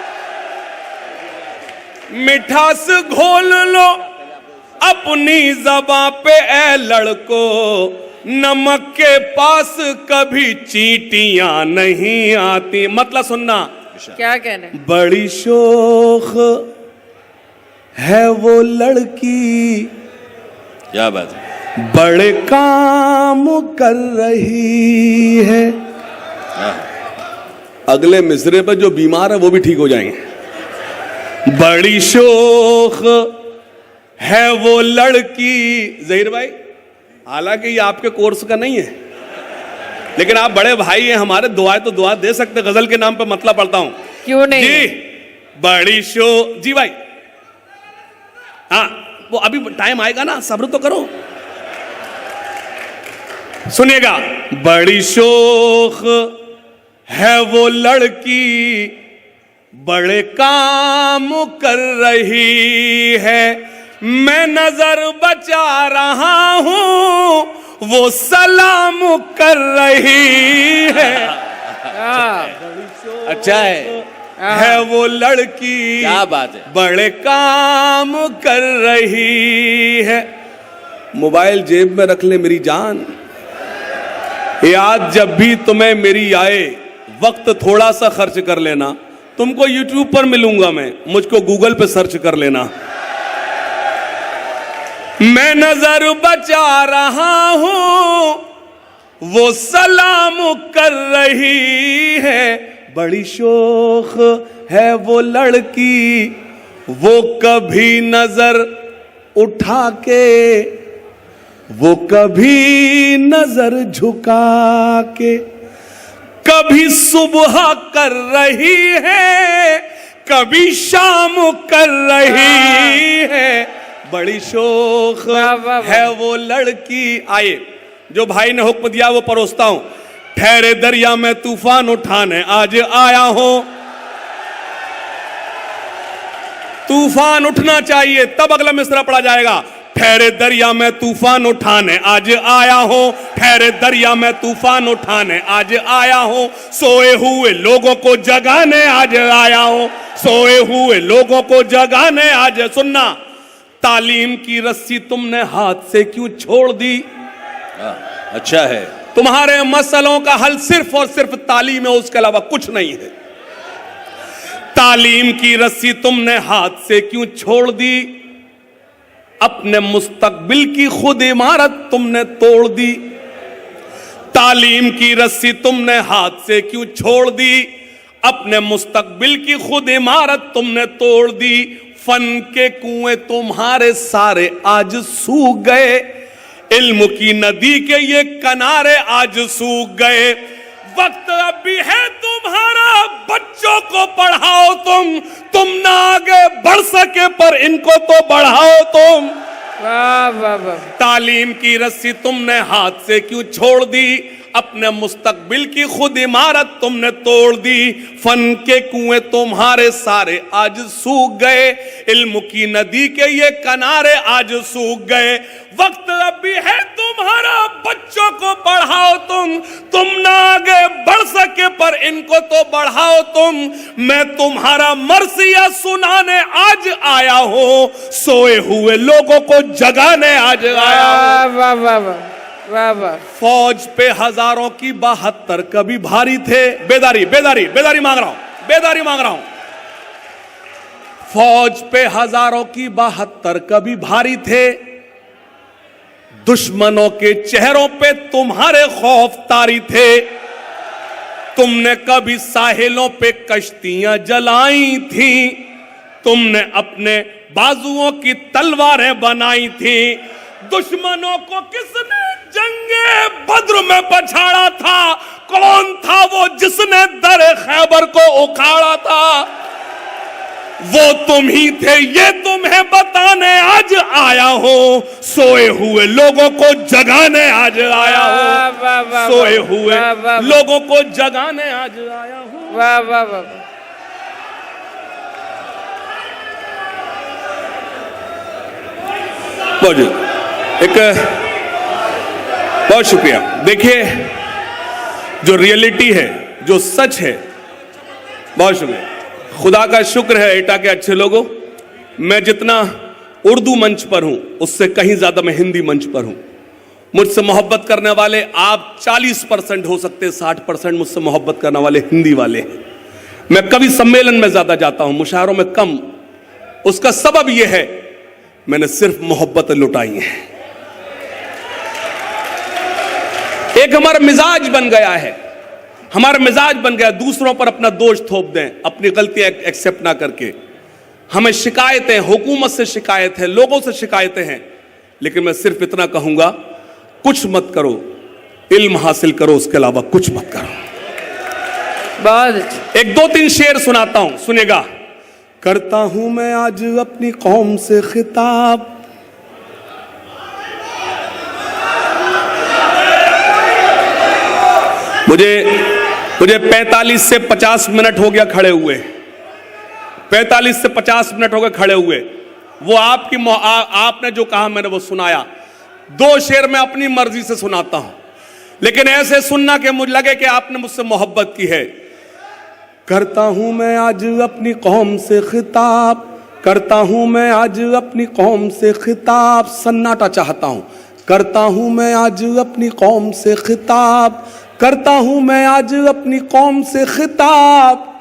मिठास घोल लो अपनी ज़बां पे ए लड़को। नमक के पास कभी चींटियां नहीं आती। मतलब सुनना, क्या कहना है? बड़ी शोख है वो लड़की, क्या बात है, बड़े काम कर रही है। अगले मिसरे पर जो बीमार है वो भी ठीक हो जाएंगे। बड़ी शोख है वो लड़की। जहीर भाई, हालांकि ये आपके कोर्स का नहीं है, लेकिन आप बड़े भाई हैं हमारे, दुआएं तो दुआ दे सकते। गजल के नाम पे मतलब पढ़ता हूं। क्यों नहीं? जी, बड़ी शो। जी भाई, हाँ, वो अभी टाइम आएगा ना, सब्र तो करो। सुनिएगा, बड़ी शोख है वो लड़की, बड़े काम कर रही है, मैं नजर बचा रहा हूं, वो सलाम कर रही है। अच्छा है वो लड़की, क्या बात है। बड़े काम कर रही है। मोबाइल जेब में रख ले मेरी जान, याद जब भी तुम्हें मेरी आए, वक्त थोड़ा सा खर्च कर लेना। तुमको यूट्यूब पर मिलूंगा मैं, मुझको गूगल पे सर्च कर लेना। मैं नजर बचा रहा हूं, वो सलाम कर रही है, बड़ी शोख है वो लड़की, वो कभी नजर उठा के, वो कभी नजर झुका के, कभी सुबह कर रही है, कभी शाम कर रही है, बड़ी शोख है वो लड़की। आइए, जो भाई ने हुक्म दिया वो परोसता हूं। ठहरे दरिया में तूफान उठाने आज आया हूं, तूफान उठना चाहिए तब अगला मिसरा पढ़ा जाएगा। ठहरे दरिया में तूफान उठाने आज आया हूं, ठहरे दरिया में तूफान उठाने आज आया हूं, सोए हुए लोगों को जगाने आज आया हूं, सोए हुए लोगों को जगाने आज। सुनना, तालीम की रस्सी तुमने हाथ से क्यों छोड़ दी? अच्छा है। तुम्हारे मसलों का हल सिर्फ और सिर्फ तालीम है, उसके अलावा कुछ नहीं है। तालीम की रस्सी तुमने हाथ से क्यों छोड़ दी? अपने मुस्तकबिल की खुद इमारत तुमने तोड़ दी। तालीम की रस्सी तुमने हाथ से क्यों छोड़ दी? अपने मुस्तकबिल की खुद इमारत तुमने तोड़ दी। फन के कुएं तुम्हारे सारे आज सूख गए, इल्म की नदी के ये किनारे आज सूख गए। वक्त अब भी है तुम्हारा, बच्चों को पढ़ाओ तुम ना आगे बढ़ सके पर इनको तो बढ़ाओ तुम। वाह वाह वाह। तालीम की रस्सी तुमने हाथ से क्यों छोड़ दी? अपने मुस्तकबिल की खुद इमारत तुमने तोड़ दी। फन के कुएं तुम्हारे सारे आज सूख गए, इल्म की नदी के ये किनारे आज सूख गए। वक्त अब भी है तुम्हारा, बच्चों को पढ़ाओ तुम ना आगे बढ़ सके पर इनको तो बढ़ाओ तुम। मैं तुम्हारा मरसिया सुनाने आज आया हूं, सोए हुए लोगों को जगाने आज आया हूं। वाह वाह वाह वाह वाह। फौज पे हजारों की 72 कभी भारी थे। बेदारी बेदारी बेदारी मांग रहा हूं, बेदारी मांग रहा हूं। फौज पे हजारों की 72 कभी भारी थे, दुश्मनों के चेहरों पे तुम्हारे खौफ तारी थे। तुमने कभी साहिलों पे कश्तियां जलाई थी, तुमने अपने बाजुओं की तलवारें बनाई थी। दुश्मनों को किसने जंगे बद्र में पछाड़ा था? कौन था वो जिसने दर खैबर को उखाड़ा था? वो तुम ही थे, ये तुम्हें बताने आज आया हूं, सोए हुए लोगों को जगाने आज आया हूं, सोए हुए लोगों को जगाने आज आया हूं। वाह वाह वाह। बहुत शुक्रिया। देखिए, जो रियलिटी है, जो सच है, बहुत शुक्रिया। खुदा का शुक्र है एटा के अच्छे लोगों, मैं जितना उर्दू मंच पर हूं उससे कहीं ज्यादा मैं हिंदी मंच पर हूं। मुझसे मोहब्बत करने वाले आप 40% हो सकते, 60% मुझसे मोहब्बत करने वाले हिंदी वाले हैं। मैं कवि सम्मेलन में ज्यादा जाता हूं, मुशायरों में कम। उसका सबब यह है, मैंने सिर्फ मोहब्बत लुटाई है। एक हमारा मिजाज बन गया है, हमारा मिजाज बन गया दूसरों पर अपना दोष थोप दें, अपनी गलती एक्सेप्ट ना करके। हमें शिकायतें, हुकूमत से शिकायत है, लोगों से शिकायतें हैं, लेकिन मैं सिर्फ इतना कहूंगा, कुछ मत करो, इल्म हासिल करो, उसके अलावा कुछ मत करो। बहुत एक 2-3 शेर सुनाता हूं, सुनेगा। करता हूं मैं आज अपनी कौम से खिताब, मुझे 45 से 50 मिनट हो गया खड़े हुए, 45 से 50 मिनट हो गए खड़े हुए। वो आपने जो कहा मैंने वो सुनाया। 2 शेर मैं अपनी मर्जी से सुनाता हूं, लेकिन ऐसे सुनना कि मुझे लगे कि आपने मुझसे मोहब्बत की है। करता हूं मैं आज अपनी कौम से खिताब, करता हूं मैं आज अपनी कौम से खिताब, सन्नाटा चाहता हूं। करता हूं मैं आज अपनी कौम से खिताब, करता हूं मैं आज अपनी कौम से खिताब।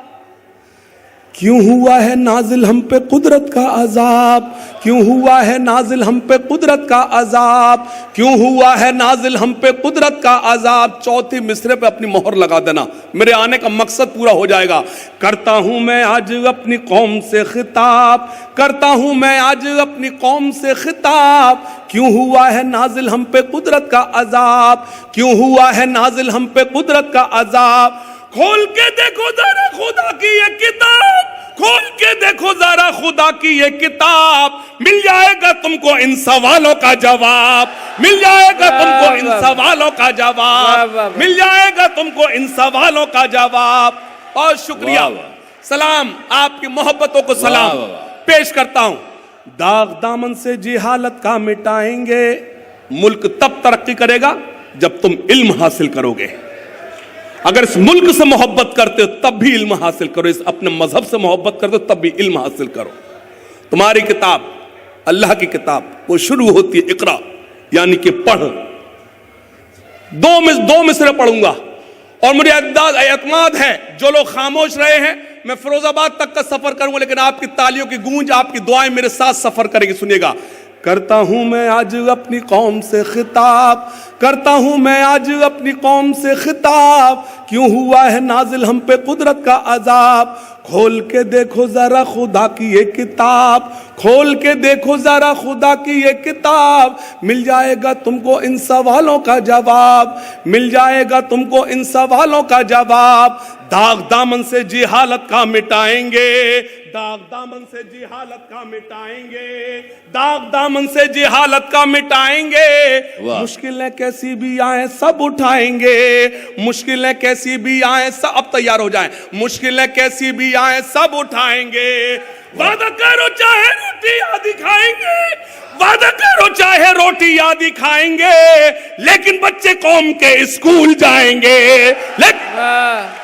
क्यों हुआ है नाजिल हम पे कुदरत का अजाब, क्यों हुआ है नाजिल हम पे कुदरत का अजाब, क्यों हुआ है नाजिल हम पे कुदरत का अजाब। चौथी मिसरे पे अपनी मोहर लगा देना, मेरे आने का मकसद पूरा हो जाएगा। करता हूं मैं आज अपनी कौम से खिताब, करता हूं मैं आज अपनी कौम से खिताब। क्यों हुआ है नाजिल हम पे कुदरत का अजाब, क्यों हुआ है नाजिल हम पे कुदरत का अजाब। खोल के देखो जरा खुदा की ये किताब, खोल के देखो जरा खुदा की ये किताब, मिल जाएगा तुमको इन सवालों का जवाब, मिल जाएगा तुमको इन सवालों का जवाब, मिल जाएगा तुमको इन सवालों का जवाब। और शुक्रिया, सलाम, आपकी मोहब्बतों को सलाम पेश करता हूं। दाग दामन से जिहालत का मिटाएंगे, मुल्क तब तरक्की करेगा जब तुम इल्म हासिल करोगे। अगर इस मुल्क से मोहब्बत करते हो तब भी इल्म हासिल करो, इस अपने मजहब से मोहब्बत करते हो तब भी इल्म हासिल करो। तुम्हारी किताब अल्लाह की किताब वो शुरू होती है इकरा, यानी कि पढ़। दो मिसरे पढ़ूंगा और मुझे एतमाद है जो लोग खामोश रहे हैं, मैं फिरोजाबाद तक का सफर करूंगा, लेकिन आपकी तालियों की गूंज, आपकी दुआएं मेरे साथ सफर करेगी। सुनिएगा। करता हूं मैं आज अपनी कौम से खिताब, करता हूं मैं आज अपनी कौम से खिताब। क्यों हुआ है नाजिल हम पे कुदरत का अजाब। खोल के देखो जरा खुदा की ये किताब, खोल के देखो जरा खुदा की ये किताब, मिल जाएगा तुमको इन सवालों का जवाब, मिल जाएगा तुमको इन सवालों का जवाब। दाग दामन से जिहालत का मिटाएंगे, दाग दामन से जिहालत का मिटाएंगे, दाग दामन से जिहालत का मिटाएंगे। मुश्किलें कैसी भी आए सब उठाएंगे, मुश्किलें कैसी भी आए सब, अब तैयार हो जाएं, मुश्किलें कैसी भी आए सब उठाएंगे। वादा करो चाहे रोटी आदि खाएंगे, वादा करो चाहे रोटी आदि खाएंगे, लेकिन बच्चे कौम के स्कूल जाएंगे।